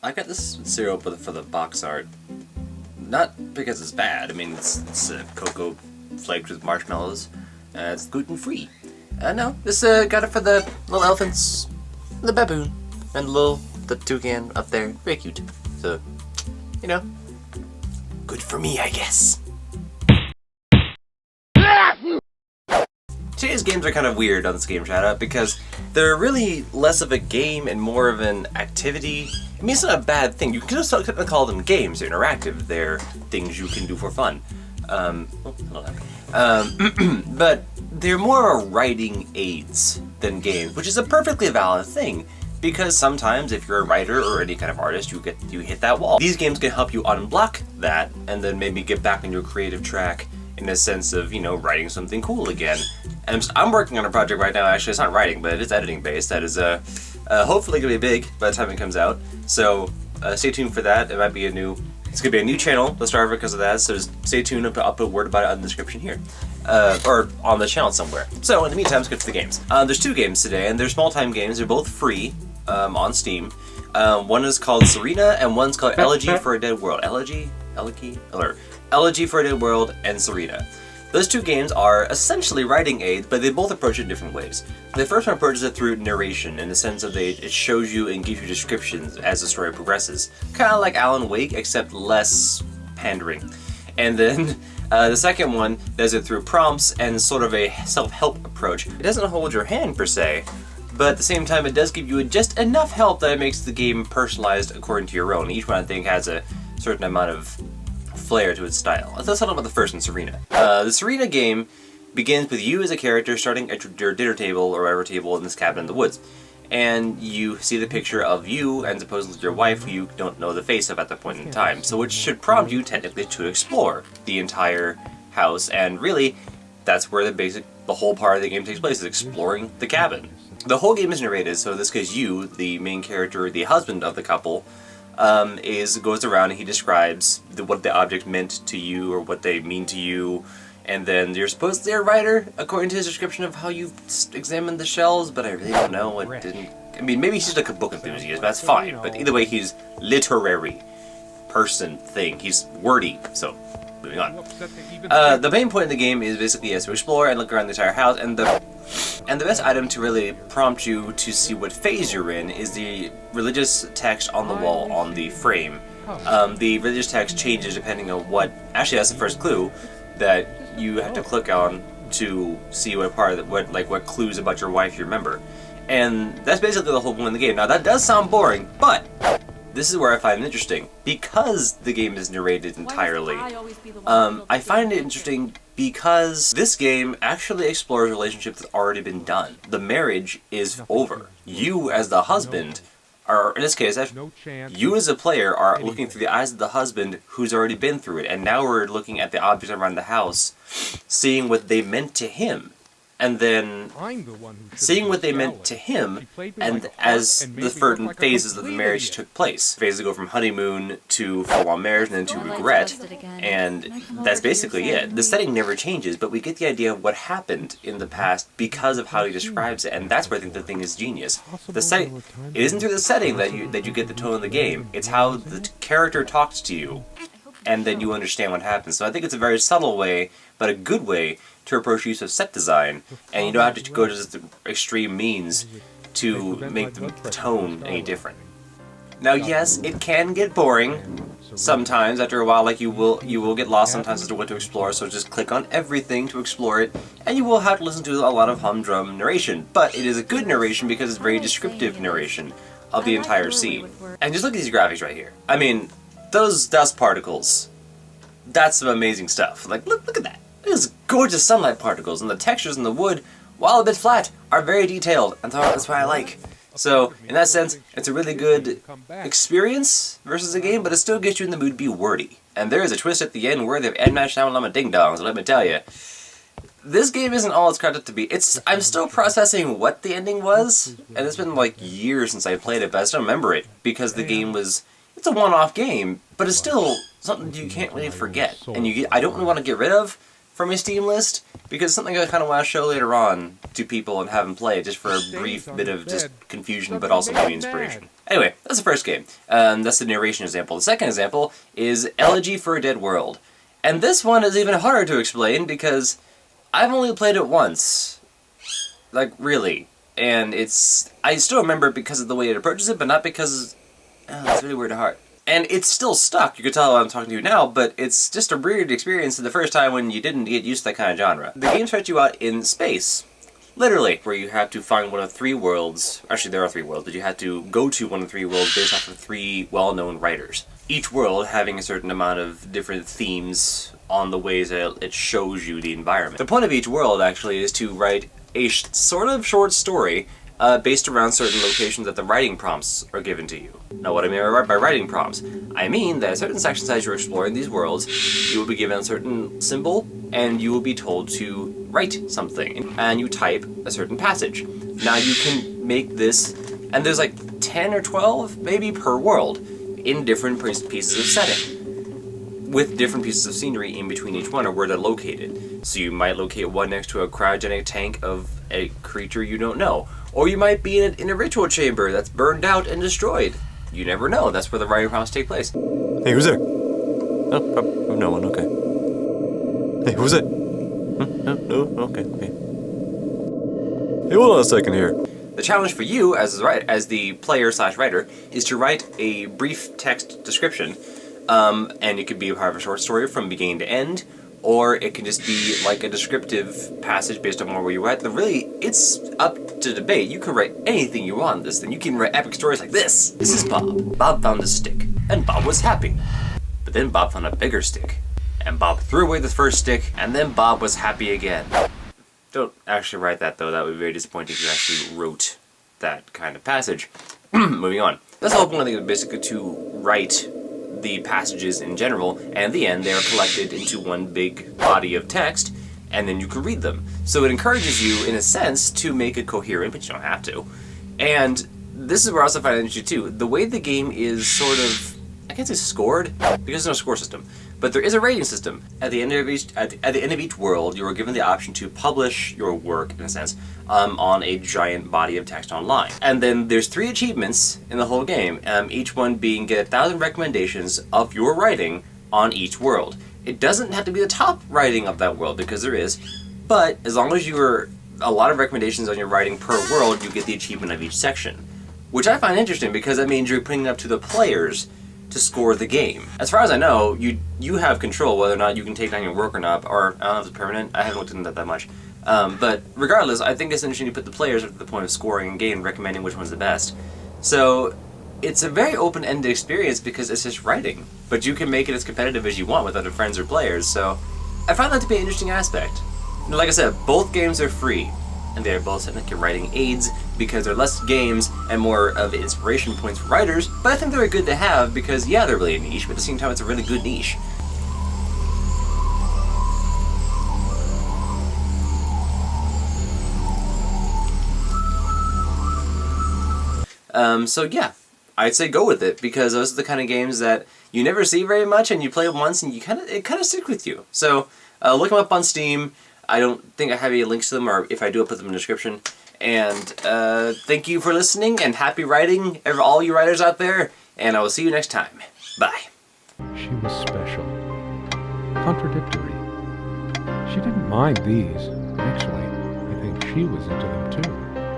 I got this cereal for the box art. Not because it's bad. I mean, it's cocoa flaked with marshmallows. It's gluten free. No, this got it for the little elephants, the baboon, and the toucan up there. Very cute. So, you know, good for me, I guess. Today's games are kind of weird on this game shout-out because they're really less of a game and more of an activity. I mean, it's not a bad thing. You can just call them games. They're interactive. They're things you can do for fun. But they're more writing aids than games, which is a perfectly valid thing. Because sometimes, if you're a writer or any kind of artist, you hit that wall. These games can help you unblock that, and then maybe get back on your creative track in a sense of, you know, writing something cool again. And I'm working on a project right now. Actually, it's not writing, but it is editing based. That is hopefully gonna be big by the time it comes out. So stay tuned for that. It might be it's gonna be a new channel to start because of that. So just stay tuned. I'll put a word about it in the description here, or on the channel somewhere. So in the meantime, let's get to the games. There's two games today, and they're small-time games. They're both free on Steam. One is called Serena, and one's called Elegy for a Dead World. Elegy for a Dead World and Serena. Those two games are essentially writing aids, but they both approach it in different ways. The first one approaches it through narration, in the sense of it shows you and gives you descriptions as the story progresses. Kind of like Alan Wake, except less pandering. And then the second one does it through prompts and sort of a self-help approach. It doesn't hold your hand per se, but at the same time it does give you just enough help that it makes the game personalized according to your own. Each one, I think, has a certain amount of flair to its style. Let's talk about the first one, Serena. The Serena game begins with you as a character starting at your dinner table or whatever table in this cabin in the woods. And you see the picture of you and supposedly your wife who you don't know the face of at that point in time. So which should prompt you technically to explore the entire house, and really that's where the whole part of the game takes place, is exploring the cabin. The whole game is narrated, so in this case you, the main character, the husband of the couple, goes around and he describes what the object meant to you or what they mean to you, and then you're supposedly a writer according to his description of how you examined the shells, but I really don't know. It didn't. I mean, maybe he's just like a book enthusiast, but that's fine. But either way, he's literary person thing. He's wordy. So moving on. The main point of the game is basically to explore and look around the entire house, and the best item to really prompt you to see what phase you're in is the religious text on the wall on the frame. The religious text changes depending on what. Actually, that's the first clue that you have to click on to see what part of what clues about your wife you remember, and that's basically the whole point of the game. Now that does sound boring, but this is where I find it interesting because the game is narrated entirely. I find it interesting because this game actually explores relationships that have already been done. The marriage is over. You as the husband are, in this case, you as a player are looking through the eyes of the husband who's already been through it, and now we're looking at the objects around the house, seeing what they meant to him. And then seeing what they meant to him, and as the certain phases of the marriage took place. Phases go from honeymoon to full-on marriage and then to regret, and that's basically it. The setting never changes, but we get the idea of what happened in the past because of how he describes it, and that's where I think the thing is genius. The setting, it isn't through the setting that you get the tone of the game, it's how the character talks to you, and then you understand what happens. So I think it's a very subtle way, but a good way, to approach use of set design, and you don't have to go to the extreme means to make the tone any different. Now yes, it can get boring sometimes. After a while, like you will get lost sometimes as to what to explore, so just click on everything to explore it, and you will have to listen to a lot of humdrum narration. But it is a good narration because it's very descriptive narration of the entire scene. And just look at these graphics right here. I mean, those dust particles, that's some amazing stuff. Like, look at that. Those gorgeous sunlight particles, and the textures in the wood, while a bit flat, are very detailed, and that's what I like. So, in that sense, it's a really good experience versus a game, but it still gets you in the mood to be wordy. And there is a twist at the end worthy of M. Night Shyamalan Ding Dong, so let me tell you. This game isn't all it's cracked up to be. I'm still processing what the ending was, and it's been like years since I played it, but I still remember it, because the game was... It's a one-off game, but it's still something you can't really forget. And I don't really want to get rid of from my Steam list, because it's something I kind of want to show later on to people and have them play, just for a brief bit of just confusion, but also maybe inspiration. Anyway, that's the first game. That's the narration example. The second example is Elegy for a Dead World. And this one is even harder to explain because I've only played it once. Like, really. And I still remember it because of the way it approaches it, but not because, it's really weird to heart. And it's still stuck, you can tell I'm talking to you now, but it's just a weird experience the first time when you didn't get used to that kind of genre. The game starts you out in space. Literally, where you have to find one of 3 worlds, actually there are 3 worlds, but you have to go to one of 3 worlds based off of 3 well-known writers. Each world having a certain amount of different themes on the ways that it shows you the environment. The point of each world, actually, is to write a sort of short story based around certain locations that the writing prompts are given to you. Now, what I mean by writing prompts? I mean that certain sections as you're exploring these worlds, you will be given a certain symbol, and you will be told to write something, and you type a certain passage. Now, you can make this, and there's like 10 or 12, maybe per world, in different pieces of setting, with different pieces of scenery in between each one, or where they're located. So you might locate one next to a cryogenic tank of a creature you don't know. Or you might be in a ritual chamber that's burned out and destroyed. You never know. That's where the writing prompts take place. Hey, who's there? Oh, no one, okay. Hey, who's it? No, okay. Hey, hold on a second here. The challenge for you, as the player/writer, is to write a brief text description, and it could be a part of a short story from beginning to end, or it can just be like a descriptive passage based on where you write. Really, it's up to debate. You can write anything you want in this thing. You can write epic stories like this. This is Bob. Bob found a stick, and Bob was happy. But then Bob found a bigger stick, and Bob threw away the first stick, and then Bob was happy again. Don't actually write that, though. That would be very disappointing if you actually wrote that kind of passage. Moving on. That's the whole point, I think, basically to write the passages in general, and in the end they are collected into one big body of text, and then you can read them. So it encourages you, in a sense, to make it coherent, but you don't have to. And this is where I also find it interesting too. The way the game is sort of, I can't say scored, because there's no score system, but there is a rating system. At the end of each world, you are given the option to publish your work, in a sense, on a giant body of text online. And then there's 3 achievements in the whole game, each one being get 1,000 recommendations of your writing on each world. It doesn't have to be the top writing of that world, because there is, but as long as you are a lot of recommendations on your writing per world, you get the achievement of each section. Which I find interesting, because that means you're putting it up to the players to score the game. As far as I know, you have control whether or not you can take down your work or not, or I don't know if it's permanent. I haven't looked into that much. But regardless, I think it's interesting to put the players at the point of scoring a game, recommending which one's the best. So it's a very open-ended experience because it's just writing, but you can make it as competitive as you want with other friends or players. So I find that to be an interesting aspect. And like I said, both games are free, and they are both technically writing aids because they're less games and more of inspiration points for writers, but I think they're good to have because, yeah, they're really a niche, but at the same time, it's a really good niche. So yeah, I'd say go with it because those are the kind of games that you never see very much, and you play them once and it kind of sticks with you. So look them up on Steam. I don't think I have any links to them, or if I do, I'll put them in the description. And thank you for listening, and happy writing, all you writers out there, and I will see you next time. Bye. She was special. Contradictory. She didn't mind these. Actually, I think she was into them too.